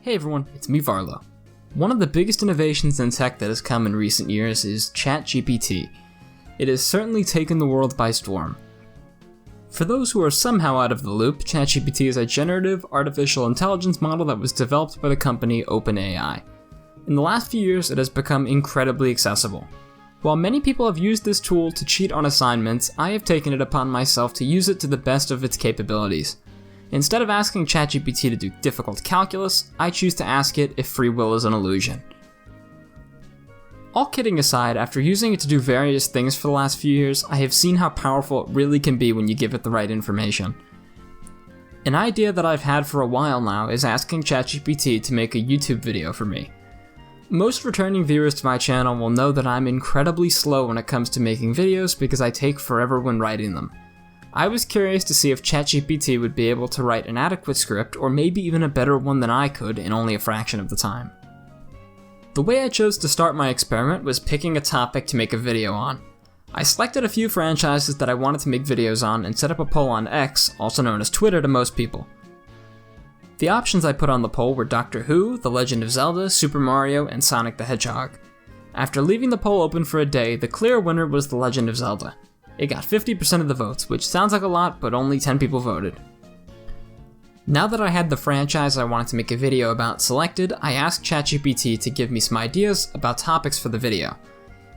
Hey everyone, it's me Varlo. One of the biggest innovations in tech that has come in recent years is ChatGPT. It has certainly taken the world by storm. For those who are somehow out of the loop, ChatGPT is a generative artificial intelligence model that was developed by the company OpenAI. In the last few years, it has become incredibly accessible. While many people have used this tool to cheat on assignments, I have taken it upon myself to use it to the best of its capabilities. Instead of asking ChatGPT to do difficult calculus, I choose to ask it if free will is an illusion. All kidding aside, after using it to do various things for the last few years, I have seen how powerful it really can be when you give it the right information. An idea that I've had for a while now is asking ChatGPT to make a YouTube video for me. Most returning viewers to my channel will know that I'm incredibly slow when it comes to making videos because I take forever when writing them. I was curious to see if ChatGPT would be able to write an adequate script, or maybe even a better one than I could in only a fraction of the time. The way I chose to start my experiment was picking a topic to make a video on. I selected a few franchises that I wanted to make videos on and set up a poll on X, also known as Twitter to most people. The options I put on the poll were Doctor Who, The Legend of Zelda, Super Mario, and Sonic the Hedgehog. After leaving the poll open for a day, the clear winner was The Legend of Zelda. It got 50% of the votes, which sounds like a lot, but only 10 people voted. Now that I had the franchise I wanted to make a video about selected, I asked ChatGPT to give me some ideas about topics for the video.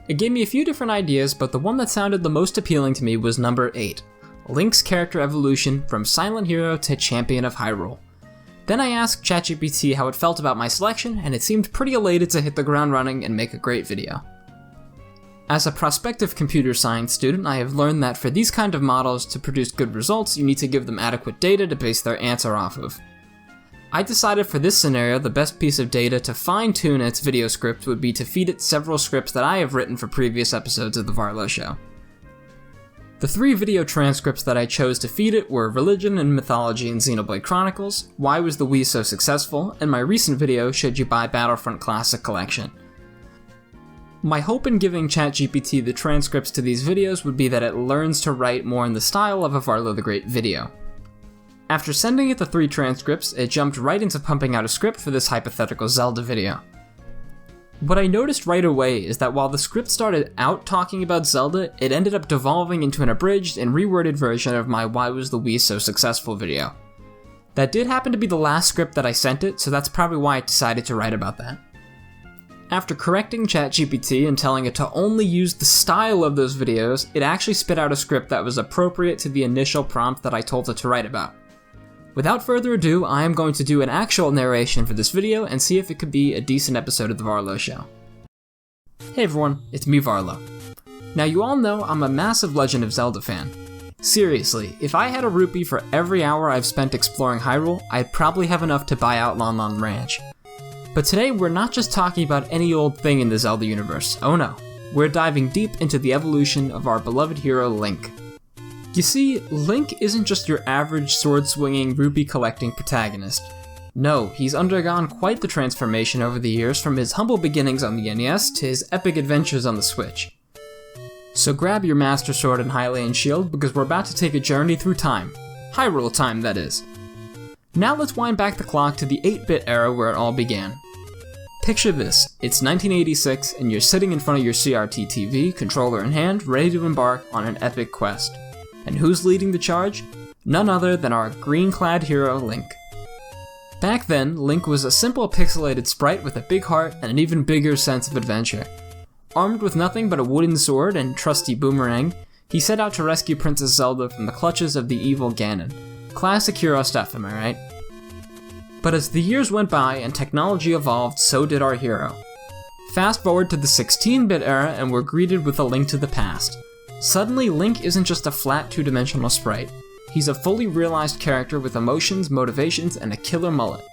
It gave me a few different ideas, but the one that sounded the most appealing to me was number 8, Link's character evolution from Silent Hero to Champion of Hyrule. Then I asked ChatGPT how it felt about my selection, and it seemed pretty elated to hit the ground running and make a great video. As a prospective computer science student, I have learned that for these kind of models to produce good results, you need to give them adequate data to base their answer off of. I decided for this scenario the best piece of data to fine-tune its video script would be to feed it several scripts that I have written for previous episodes of The Varlo Show. The 3 video transcripts that I chose to feed it were Religion and Mythology in Xenoblade Chronicles, Why Was the Wii So Successful, and my recent video, Should You Buy Battlefront Classic Collection. My hope in giving ChatGPT the transcripts to these videos would be that it learns to write more in the style of a Varlo the Great video. After sending it the 3 transcripts, it jumped right into pumping out a script for this hypothetical Zelda video. What I noticed right away is that while the script started out talking about Zelda, it ended up devolving into an abridged and reworded version of my Why Was the Wii So Successful video. That did happen to be the last script that I sent it, so that's probably why I decided to write about that. After correcting ChatGPT and telling it to only use the style of those videos, it actually spit out a script that was appropriate to the initial prompt that I told it to write about. Without further ado, I am going to do an actual narration for this video and see if it could be a decent episode of The Varlo Show. Hey everyone, it's me Varlo. Now you all know I'm a massive Legend of Zelda fan. Seriously, if I had a rupee for every hour I've spent exploring Hyrule, I'd probably have enough to buy out Lon Lon Ranch. But today we're not just talking about any old thing in the Zelda universe, oh no. We're diving deep into the evolution of our beloved hero Link. You see, Link isn't just your average sword-swinging, rupee-collecting protagonist. No, he's undergone quite the transformation over the years from his humble beginnings on the NES to his epic adventures on the Switch. So grab your Master Sword and Hylian Shield because we're about to take a journey through time. Hyrule time, that is. Now let's wind back the clock to the 8-bit era where it all began. Picture this, it's 1986 and you're sitting in front of your CRT TV, controller in hand, ready to embark on an epic quest. And who's leading the charge? None other than our green-clad hero, Link. Back then, Link was a simple pixelated sprite with a big heart and an even bigger sense of adventure. Armed with nothing but a wooden sword and trusty boomerang, he set out to rescue Princess Zelda from the clutches of the evil Ganon. Classic hero stuff, am I right? But as the years went by and technology evolved, so did our hero. Fast forward to the 16-bit era and we're greeted with a Link to the Past. Suddenly, Link isn't just a flat 2-dimensional sprite. He's a fully realized character with emotions, motivations, and a killer mullet.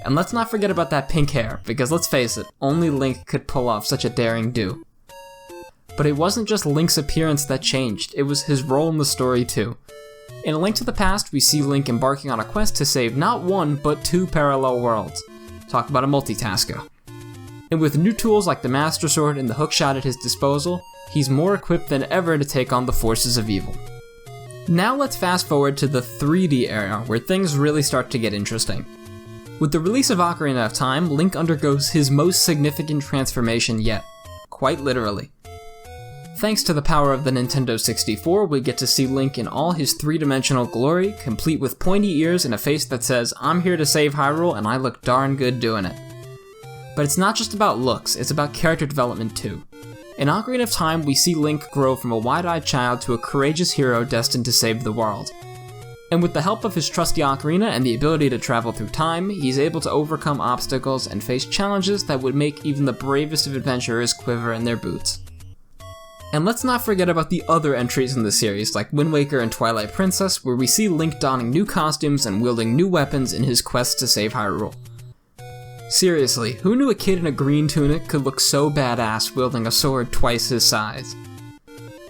And let's not forget about that pink hair, because let's face it, only Link could pull off such a daring do. But it wasn't just Link's appearance that changed, it was his role in the story too. In A Link to the Past, we see Link embarking on a quest to save not 1, but 2 parallel worlds. Talk about a multitasker. And with new tools like the Master Sword and the hookshot at his disposal, he's more equipped than ever to take on the forces of evil. Now let's fast forward to the 3D era, where things really start to get interesting. With the release of Ocarina of Time, Link undergoes his most significant transformation yet, quite literally. Thanks to the power of the Nintendo 64, we get to see Link in all his three-dimensional glory, complete with pointy ears and a face that says, "I'm here to save Hyrule and I look darn good doing it." But it's not just about looks, it's about character development too. In Ocarina of Time, we see Link grow from a wide-eyed child to a courageous hero destined to save the world. And with the help of his trusty ocarina and the ability to travel through time, he's able to overcome obstacles and face challenges that would make even the bravest of adventurers quiver in their boots. And let's not forget about the other entries in the series, like Wind Waker and Twilight Princess, where we see Link donning new costumes and wielding new weapons in his quest to save Hyrule. Seriously, who knew a kid in a green tunic could look so badass wielding a sword twice his size?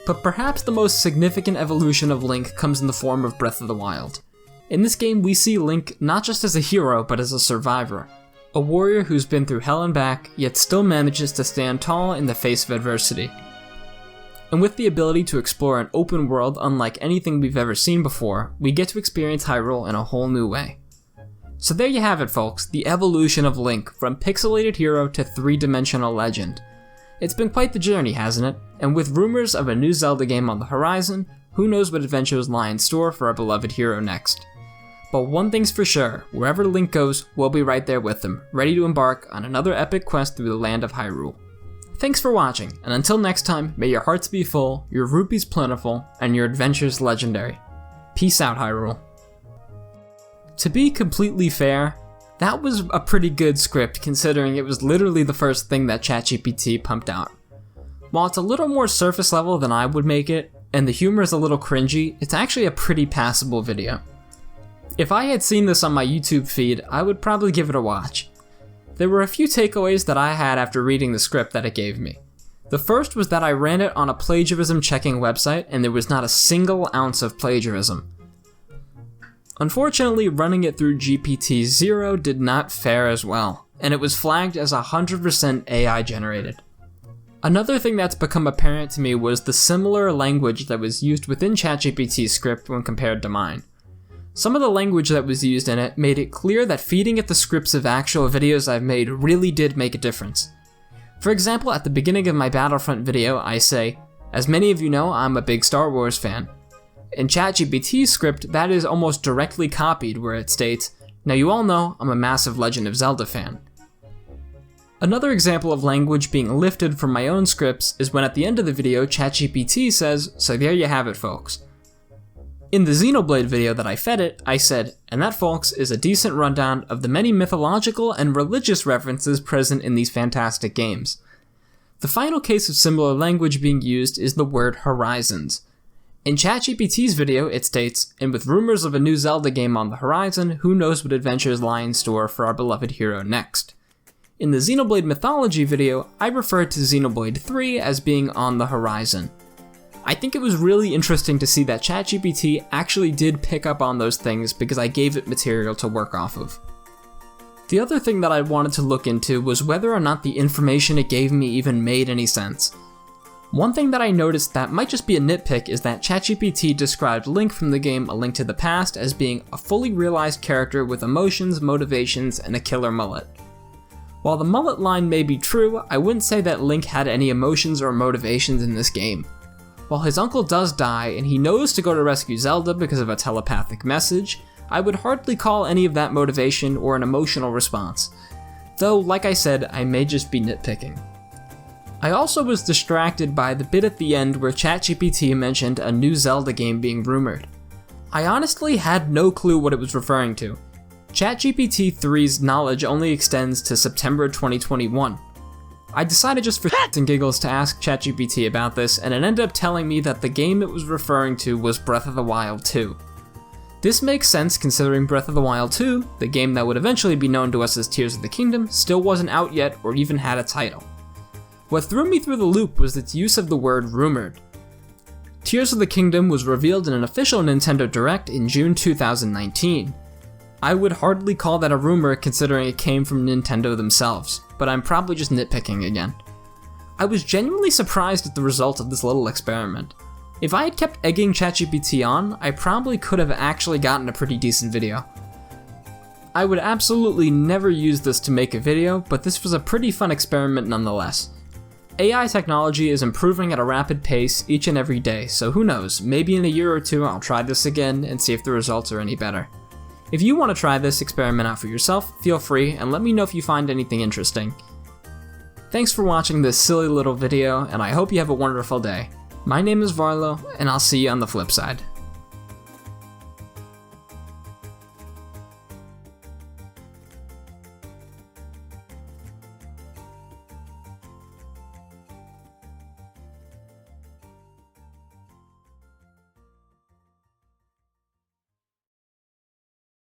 But perhaps the most significant evolution of Link comes in the form of Breath of the Wild. In this game, we see Link not just as a hero, but as a survivor. A warrior who's been through hell and back, yet still manages to stand tall in the face of adversity. And with the ability to explore an open world unlike anything we've ever seen before, we get to experience Hyrule in a whole new way. So there you have it, folks, the evolution of Link, from pixelated hero to three-dimensional legend. It's been quite the journey, hasn't it? And with rumors of a new Zelda game on the horizon, who knows what adventures lie in store for our beloved hero next. But one thing's for sure, wherever Link goes, we'll be right there with him, ready to embark on another epic quest through the land of Hyrule. Thanks for watching, and until next time, may your hearts be full, your rupees plentiful, and your adventures legendary. Peace out, Hyrule. To be completely fair, that was a pretty good script considering it was literally the first thing that ChatGPT pumped out. While it's a little more surface level than I would make it, and the humor is a little cringy, it's actually a pretty passable video. If I had seen this on my YouTube feed, I would probably give it a watch. There were a few takeaways that I had after reading the script that it gave me. The first was that I ran it on a plagiarism checking website and there was not a single ounce of plagiarism. Unfortunately, running it through GPT-0 did not fare as well, and it was flagged as 100% AI generated. Another thing that's become apparent to me was the similar language that was used within ChatGPT's script when compared to mine. Some of the language that was used in it made it clear that feeding it the scripts of actual videos I've made really did make a difference. For example, at the beginning of my Battlefront video, I say, "As many of you know, I'm a big Star Wars fan." In ChatGPT's script, that is almost directly copied where it states, "Now you all know I'm a massive Legend of Zelda fan." Another example of language being lifted from my own scripts is when at the end of the video, ChatGPT says, "So there you have it, folks." In the Xenoblade video that I fed it, I said, "And that, folks, is a decent rundown of the many mythological and religious references present in these fantastic games." The final case of similar language being used is the word horizons. In ChatGPT's video, it states, "And with rumors of a new Zelda game on the horizon, who knows what adventures lie in store for our beloved hero next." In the Xenoblade Mythology video, I referred to Xenoblade 3 as being on the horizon. I think it was really interesting to see that ChatGPT actually did pick up on those things because I gave it material to work off of. The other thing that I wanted to look into was whether or not the information it gave me even made any sense. One thing that I noticed that might just be a nitpick is that ChatGPT described Link from the game A Link to the Past as being a fully realized character with emotions, motivations, and a killer mullet. While the mullet line may be true, I wouldn't say that Link had any emotions or motivations in this game. While his uncle does die and he knows to go to rescue Zelda because of a telepathic message, I would hardly call any of that motivation or an emotional response. Though, like I said, I may just be nitpicking. I also was distracted by the bit at the end where ChatGPT mentioned a new Zelda game being rumored. I honestly had no clue what it was referring to. ChatGPT 3's knowledge only extends to September 2021. I decided just for shits and giggles to ask ChatGPT about this, and it ended up telling me that the game it was referring to was Breath of the Wild 2. This makes sense considering Breath of the Wild 2, the game that would eventually be known to us as Tears of the Kingdom, still wasn't out yet or even had a title. What threw me through the loop was its use of the word rumored. Tears of the Kingdom was revealed in an official Nintendo Direct in June 2019. I would hardly call that a rumor considering it came from Nintendo themselves, but I'm probably just nitpicking again. I was genuinely surprised at the result of this little experiment. If I had kept egging ChatGPT on, I probably could have actually gotten a pretty decent video. I would absolutely never use this to make a video, but this was a pretty fun experiment nonetheless. AI technology is improving at a rapid pace each and every day, so who knows, maybe in a year or two I'll try this again and see if the results are any better. If you want to try this experiment out for yourself, feel free and let me know if you find anything interesting. Thanks for watching this silly little video, and I hope you have a wonderful day. My name is Varlo, and I'll see you on the flip side.